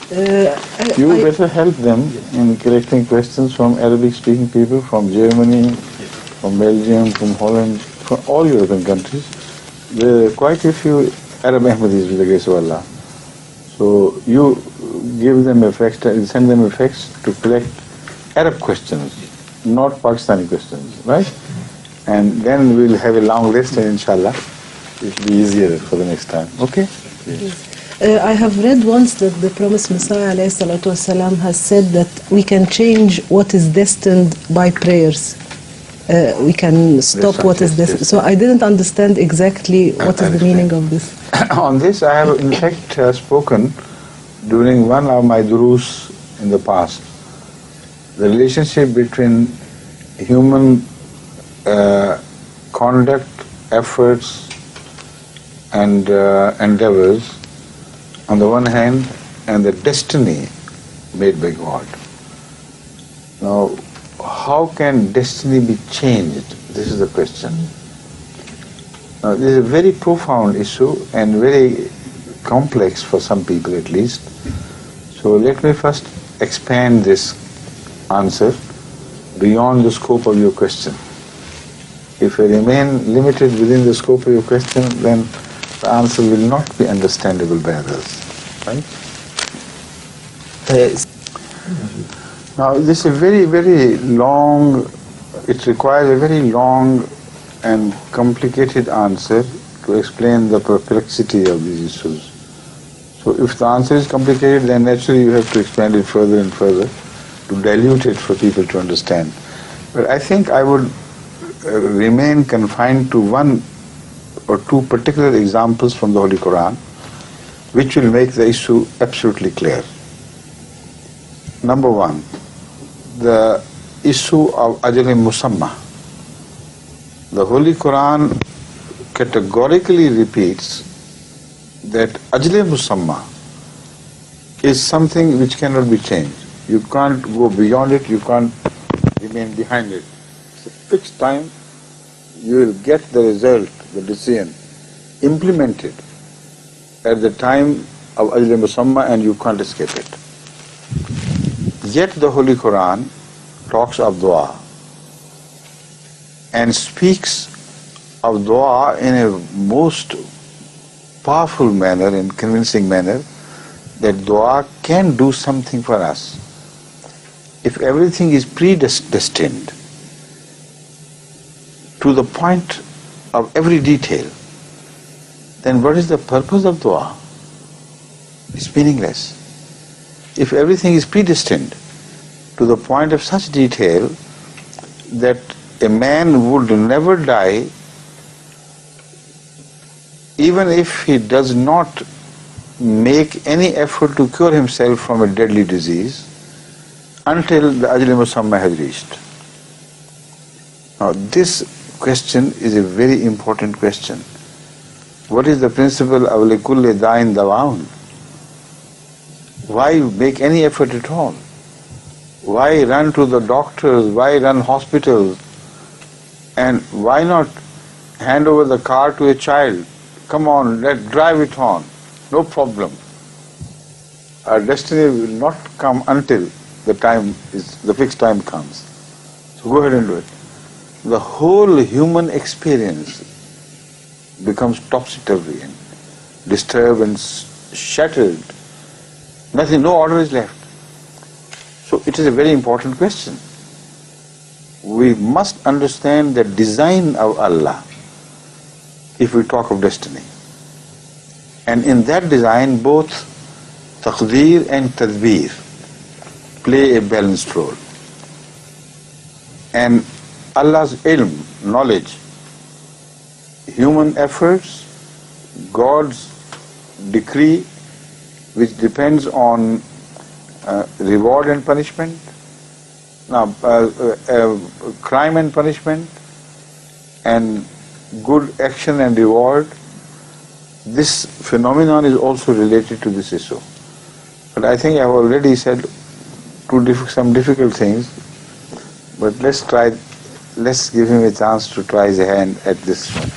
You better help them in collecting questions from Arabic-speaking people, from Germany, from Belgium, from Holland, from all European countries. There are quite a few Arab Ahmadis with the grace of Allah. So you give them a fax, send them a fax to collect Arab questions, not Pakistani questions, right? And then we'll have a long list, and inshallah it will be easier for the next time. Okay? Yes. I have read once that the promised Messiah ﷺ has said that we can change what is destined by prayers. We can stop what is destined. So I didn't understand exactly what is the meaning of this. On this I have in fact spoken during one of my durus in the past. The relationship between human conduct, efforts and endeavors on the one hand, and the destiny made by God. Now, how can destiny be changed? This is the question. Now, this is a very profound issue and very complex for some people at least. So let me first expand this answer beyond the scope of your question. If I remain limited within the scope of your question, then the answer will not be understandable by others, right? Now, this is a very, very long, it requires a very long and complicated answer to explain the perplexity of these issues. So if the answer is complicated, then naturally you have to expand it further and further to dilute it for people to understand. But I think I would remain confined to one or two particular examples from the Holy Quran, which will make the issue absolutely clear. Number one, the issue of Ajal Musamma. The Holy Quran categorically repeats that Ajal Musamma is something which cannot be changed. You can't go beyond it, you can't remain behind it. It's a fixed time, you will get the result, the decision, implemented at the time of Ajal Musamma, and you can't escape it. Yet the Holy Quran talks of dua and speaks of dua in a most powerful manner and convincing manner, that dua can do something for us. If everything is predestined to the point of every detail, then what is the purpose of dua? It's meaningless. If everything is predestined to the point of such detail that a man would never die, even if he does not make any effort to cure himself from a deadly disease until the Ajal Musamma has reached. Now this question is a very important question. What is the principle of likulli da'in dawaun? Why make any effort at all? Why run to the doctors? Why run hospitals? And why not hand over the car to a child? Come on, drive it on. No problem. Our destiny will not come until the fixed time comes. So go ahead and do it. The whole human experience becomes topsy-turvy and disturbed and shattered. Nothing, no order is left. So it is a very important question. We must understand the design of Allah if we talk of destiny. And in that design, both taqdeer and tadbir play a balanced role. And Allah's ilm, knowledge, human efforts, God's decree, which depends on reward and punishment, crime and punishment, and good action and reward. This phenomenon is also related to this issue. But I think I have already said some difficult things, but let's give him a chance to try his hand at this one.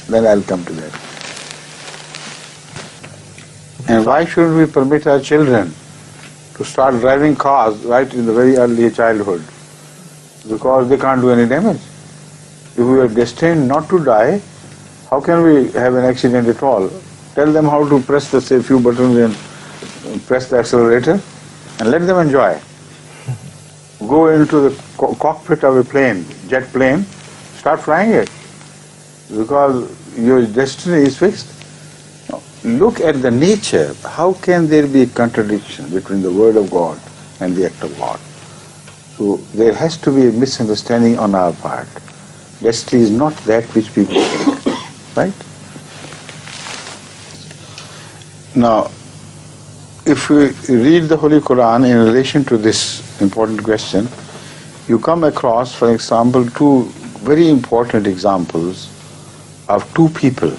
Then I'll come to that. And why shouldn't we permit our children to start driving cars right in the very early childhood, because they can't do any damage. If we are destined not to die, how can we have an accident at all? Tell them how to press the say few buttons and press the accelerator and let them enjoy. Go into the cockpit of a plane, jet plane, start flying it, because your destiny is fixed. Look at the nature. How can there be a contradiction between the word of God and the act of God? So there has to be a misunderstanding on our part. Destiny is not that which people think, right? Now, if we read the Holy Quran in relation to this important question, you come across, for example, two very important examples of two people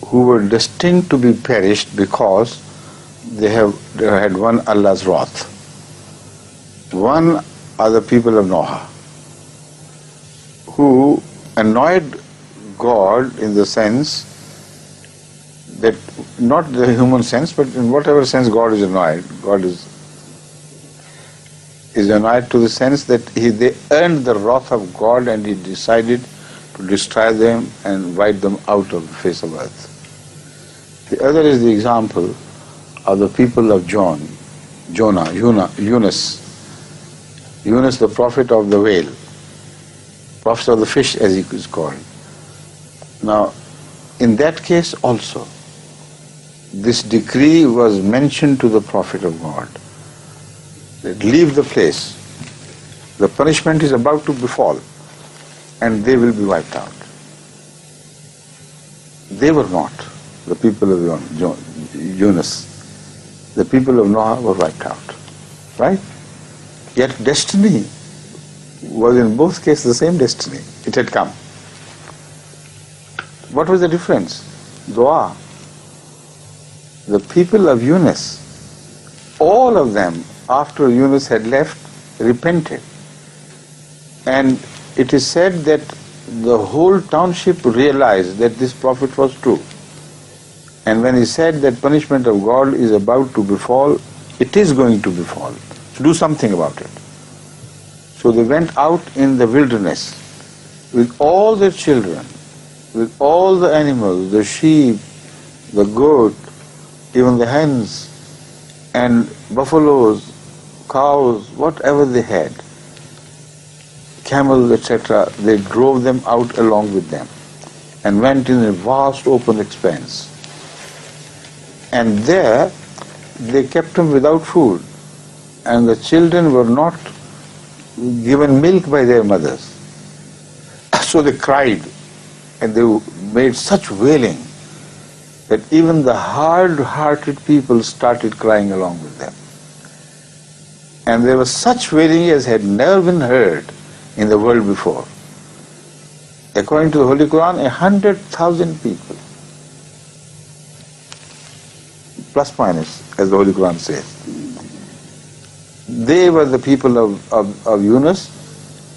who were destined to be perished because they had won Allah's wrath. One are the people of Noah, who annoyed God in the sense that, not the human sense, but in whatever sense God is annoyed. God is annoyed to the sense that they earned the wrath of God and He decided to destroy them and wipe them out of the face of earth. The other is the example of the people of Yunus, the prophet of the whale, prophet of the fish as he is called. Now, in that case also, this decree was mentioned to the prophet of God, that leave the place, the punishment is about to befall, and they will be wiped out. They were not the people of Yunus. The people of Noah were wiped out, right? Yet destiny was in both cases the same destiny. It had come. What was the difference? Dua. The people of Yunus, all of them, after Yunus had left, repented. And it is said that the whole township realized that this prophet was true. And when he said that punishment of God is about to befall, it is going to befall. So do something about it. So they went out in the wilderness with all their children, with all the animals, the sheep, the goat, even the hens, and buffaloes, cows, whatever they had, camels, etc., they drove them out along with them and went in a vast open expanse. And there they kept them without food, and the children were not given milk by their mothers. So they cried, and they made such wailing that even the hard-hearted people started crying along with them. And there was such wailing as had never been heard in the world before. According to the Holy Quran, 100,000 people, plus minus, as the Holy Quran says. They were the people of Yunus,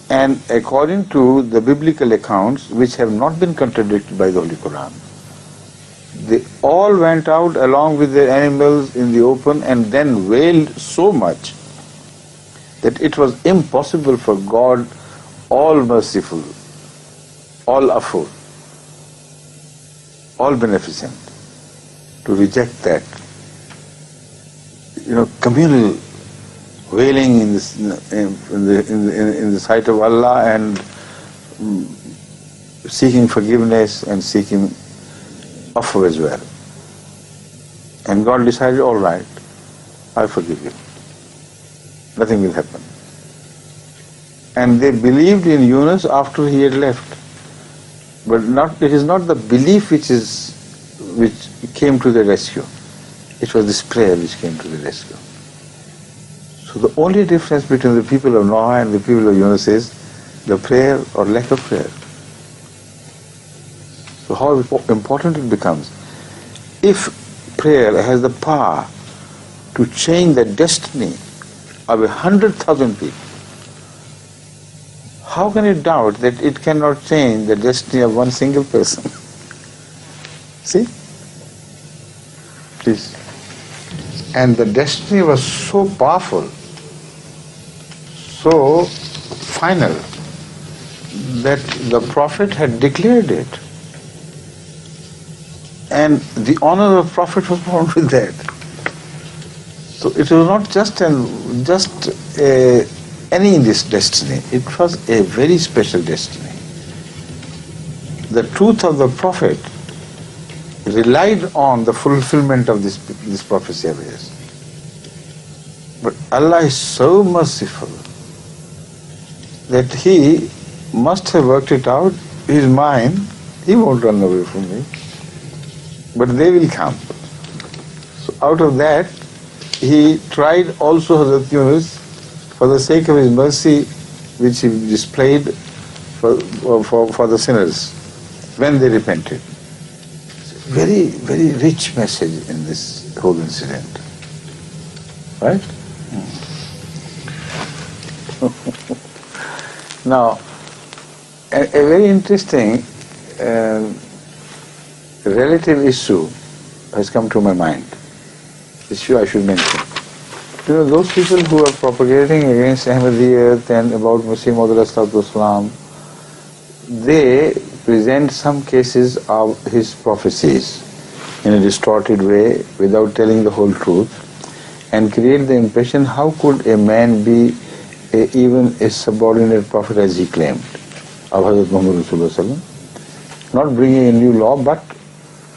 and according to the biblical accounts, which have not been contradicted by the Holy Quran, they all went out along with their animals in the open and then wailed so much that it was impossible for God, all merciful, all Afur, all beneficent, to reject that, communal wailing in the sight of Allah and seeking forgiveness and seeking Afur as well. And God decided, all right, I forgive you. Nothing will happen. And they believed in Yunus after he had left. But it is not the belief which came to the rescue. It was this prayer which came to the rescue. So the only difference between the people of Noah and the people of Yunus is the prayer or lack of prayer. So how important it becomes. If prayer has the power to change the destiny of 100,000 people, how can you doubt that it cannot change the destiny of one single person? See? Please. And the destiny was so powerful, so final, that the Prophet had declared it. And the honor of the Prophet was bound with that. So it was not just any destiny. It was a very special destiny. The truth of the Prophet relied on the fulfillment of this prophecy of his. But Allah is so merciful that He must have worked it out. He is mine. He won't run away from me. But they will come. So out of that, He tried also Hazrat Yunus for the sake of His mercy, which He displayed for the sinners when they repented. Very, very rich message in this whole incident. Right? Now, a very interesting relative issue has come to my mind. Issue I should mention. You know, those people who are propagating against Ahmediyya and about Muslim Islam, they present some cases of his prophecies in a distorted way without telling the whole truth, and create the impression how could a man be even a subordinate prophet as he claimed of Hazrat Muhammad Rasulullah, not bringing a new law but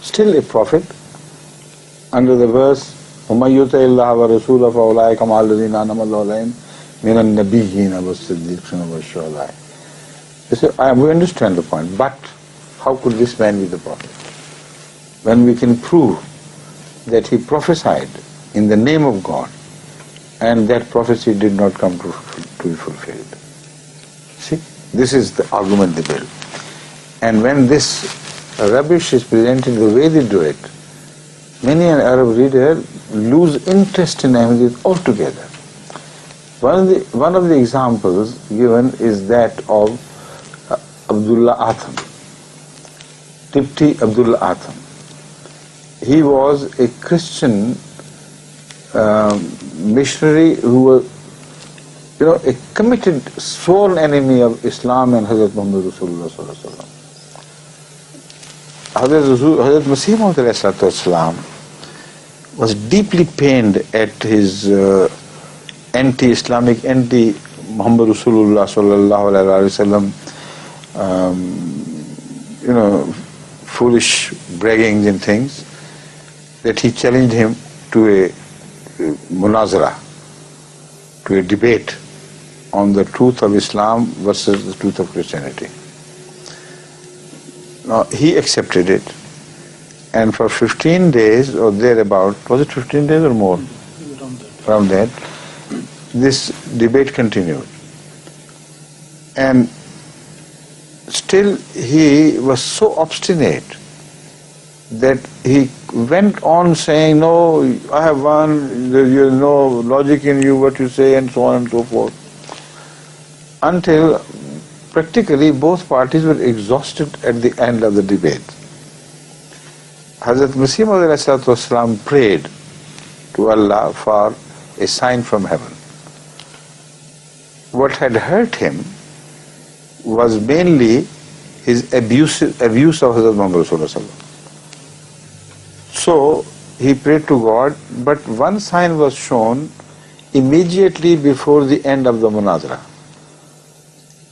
still a prophet under the verse وَمَن يُطِعِ اللَّهَ وَرَسُولَهُ فَأُولَٰئِكَ مَعَ الَّذِينَ أَنْعَمَ اللَّهُ عَلَيْهِم مِّنَ النَّبِيِّينَ وَالصِّدِّيقِينَ وَالشُّهَدَاءِ. They say, we understand the point, but how could this man be the prophet? When we can prove that he prophesied in the name of God and that prophecy did not come to be fulfilled. See, this is the argument they build. And when this rubbish is presented the way they do it, many an Arab reader lose interest in Ahmadiyyat altogether. One of the examples given is that of Abdullah Atham, Tipti Abdullah Atham. He was a Christian missionary who was, a committed, sworn enemy of Islam and Hazrat Muhammad Rasulullah sallallahu alaihi wasallam. Hazrat Masih Maud was deeply pained at his anti-Islamic, anti-Muhammad Rasulullah sallallahu alaihi wasallam, foolish braggings and things, that he challenged him to a munazara, to a debate on the truth of Islam versus the truth of Christianity. Now, he accepted it, and for 15 days or thereabout, was it 15 days or more? Around that, this debate continued. And still he was so obstinate that he went on saying, no, I have won, there is no logic in you, what you say, and so on and so forth. Until practically both parties were exhausted at the end of the debate. Hazrat Masih Maud prayed to Allah for a sign from heaven. What had hurt him was mainly his abuse of Hazrat Muhammad Rasulullah. So he prayed to God, but one sign was shown immediately before the end of the munazara.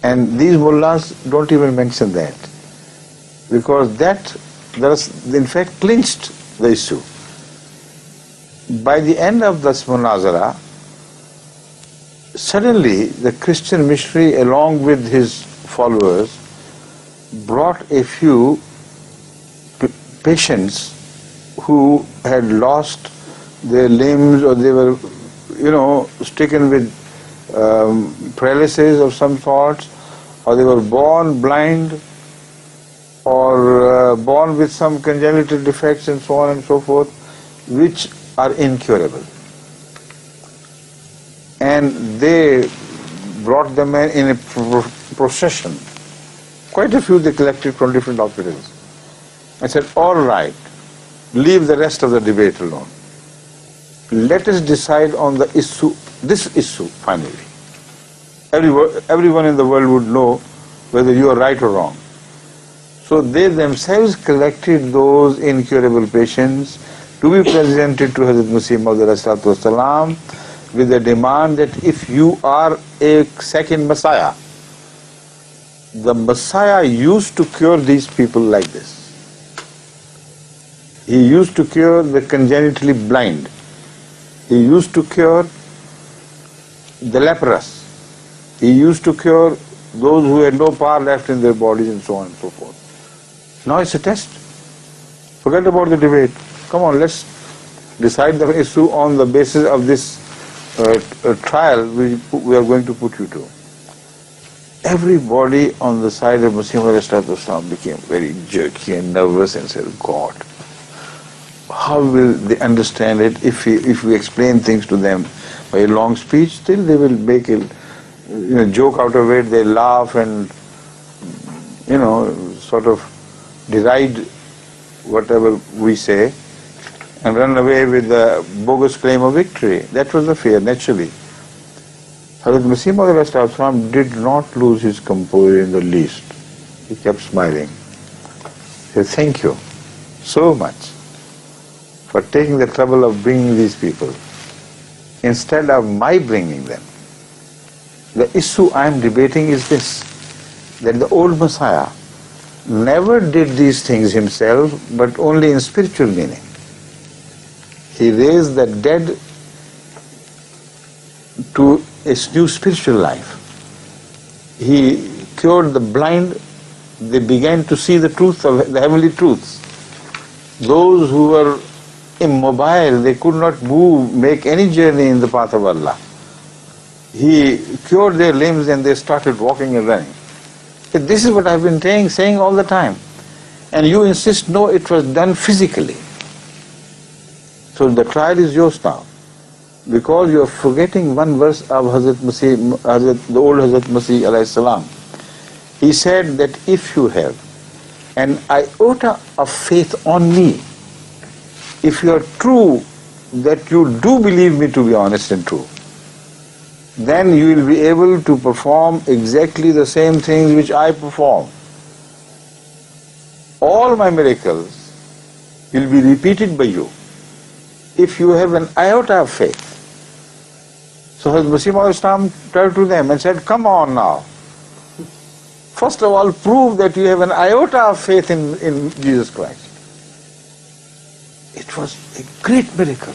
And these mullahs don't even mention that, because that in fact clinched the issue. By the end of this munazara, suddenly the Christian missionary along with his followers brought a few patients who had lost their limbs, or they were, stricken with paralysis of some sort, or they were born blind, or born with some congenital defects and so on and so forth, which are incurable. And they brought them in a procession. Quite a few they collected from different hospitals. I said, all right, leave the rest of the debate alone. let us decide on the issue, this issue finally. Everyone in the world would know whether you are right or wrong. So they themselves collected those incurable patients to be presented to Hazrat Masih Maud alayhi salam with the demand that if you are a second Messiah, the Messiah used to cure these people like this. He used to cure the congenitally blind. He used to cure the leprous. He used to cure those who had no power left in their bodies and so on and so forth. Now it's a test. Forget about the debate. Come on, let's decide the issue on the basis of this trial we are going to put you to. Everybody on the side of Muslim became very jerky and nervous and said, God, how will they understand it if we explain things to them by a long speech? Still they will make a joke out of it. They laugh and sort of deride whatever we say and run away with the bogus claim of victory. That was the fear, naturally. Hazrat Masih Maud did not lose his composure in the least. He kept smiling. He said, thank you so much for taking the trouble of bringing these people instead of my bringing them. The issue I am debating is this, that the old Messiah never did these things himself, but only in spiritual meaning. He raised the dead to a new spiritual life. He cured the blind. They began to see the truth of the heavenly truths. Those who were immobile, they could not move, make any journey in the path of Allah. He cured their limbs and they started walking and running. This is what I've been saying all the time. And you insist, no, it was done physically. So the trial is yours now. Because you are forgetting one verse of the old Hazrat Masih alayhi salam. He said that if you have an iota of faith on me, if you are true that you do believe me to be honest and true, then you will be able to perform exactly the same things which I perform. All my miracles will be repeated by you if you have an iota of faith. So Hazrat Masih Maud turned to them and said, come on now. First of all, prove that you have an iota of faith in Jesus Christ. It was a great miracle.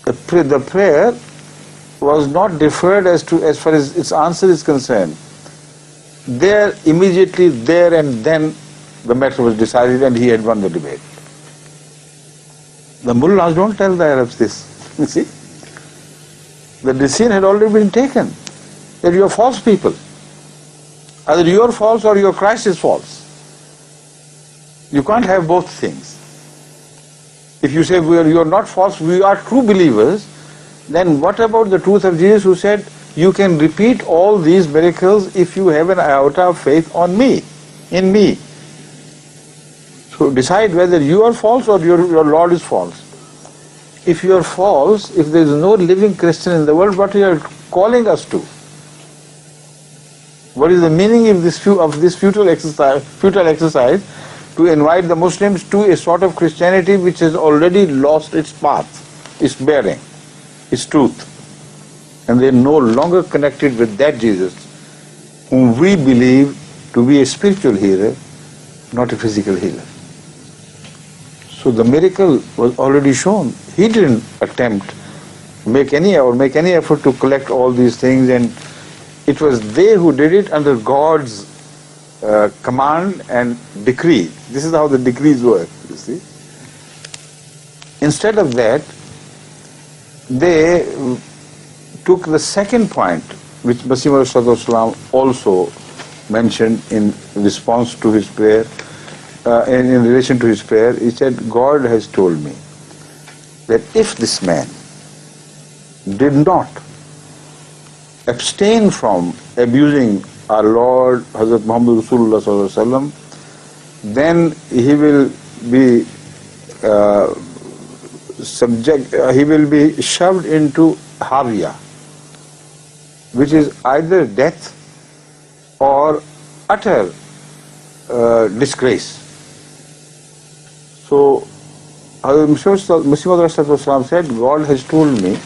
The prayer was not deferred as far as its answer is concerned. Immediately there and then the matter was decided and he had won the debate. The mullahs don't tell the Arabs this. You see? The decision had already been taken that you are false people. Either you are false or your Christ is false. You can't have both things. If you say you are not false, we are true believers, then what about the truth of Jesus who said, you can repeat all these miracles if you have an iota of faith on me, in me. So decide whether you are false or your Lord is false. If you are false, if there is no living Christian in the world, what are you calling us to? What is the meaning of this futile exercise to invite the Muslims to a sort of Christianity which has already lost its path, its bearing, its truth? And they are no longer connected with that Jesus whom we believe to be a spiritual healer, not a physical healer. So the miracle was already shown. He didn't attempt to make any effort to collect all these things, and it was they who did it under God's command and decree. This is how the decrees work, you see. Instead of that, they took the second point, which Masih Maud also mentioned in response to his prayer, in relation to his prayer. He said, God has told me that if this man did not abstain from abusing our Lord Hazrat Muhammad Rasulullah sallallahu alaihi wasallam, then he will be he will be shoved into Haviya, which is either death or utter disgrace. So Muslim said, God has told me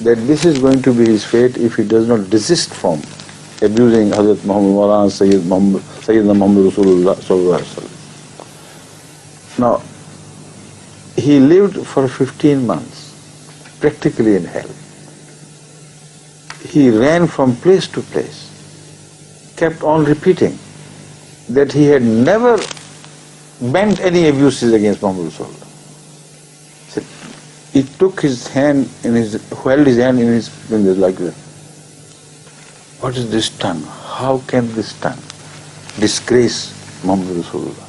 that this is going to be his fate if he does not desist from abusing Hazrat Muhammad Maulana Sayyidina Muhammad Rasulullah Sallallahu Alaihi Wasallam. Now, he lived for 15 months, practically in hell. He ran from place to place, kept on repeating that he had never meant any abuses against Muhammad Rasulullah. He took his hand held his hand in his fingers like that. What is this tongue? How can this tongue disgrace Muhammad Rasulullah?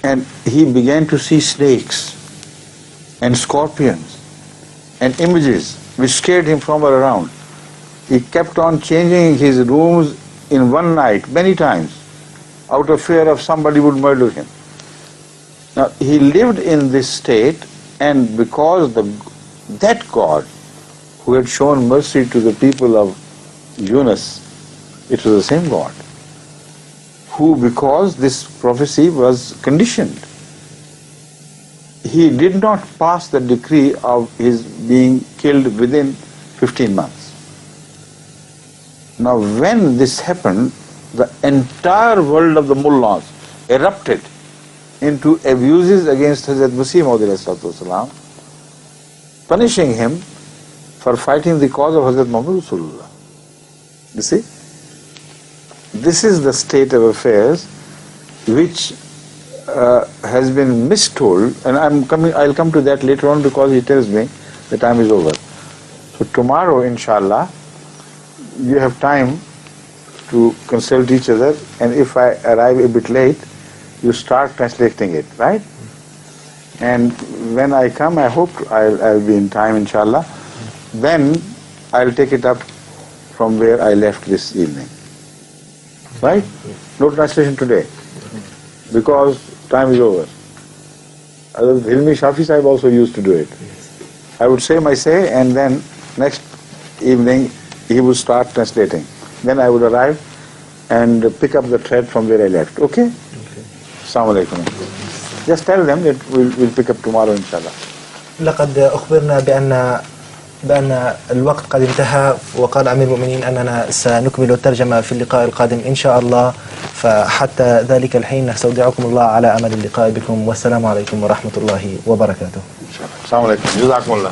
And he began to see snakes and scorpions and images which scared him from around. He kept on changing his rooms in one night many times out of fear of somebody would murder him. Now he lived in this state, and because that God who had shown mercy to the people of Yunus, it was the same God who, because this prophecy was conditioned, he did not pass the decree of his being killed within 15 months. Now when this happened, the entire world of the mullahs erupted into abuses against Hazrat Masih Maud alayhi salam, punishing him for fighting the cause of Hazrat Muhammad Rasulullah. You see? This is the state of affairs which has been mistold, and I'll come to that later on because he tells me the time is over. So tomorrow, inshallah, you have time to consult each other, and if I arrive a bit late, you start translating it, right? And when I come, I hope I'll be in time, inshallah. Then I'll take it up from where I left this evening. Right? No translation today, because time is over. Hilmi Shafi Sahib also used to do it. I would say my say, and then next evening he would start translating. Then I would arrive and pick up the thread from where I left. Okay? Assalamu alaikum. Just tell them that we'll pick up tomorrow, inshallah. لقد أخبرنا بأن الوقت قد انتهى، وقال أمير المؤمنين أننا سنكمل الترجمة في اللقاء القادم إن شاء الله، فحتى ذلك الحين نستودعكم الله على أمل اللقاء بكم، والسلام عليكم ورحمة الله وبركاته. السلام عليكم. جزاكم الله.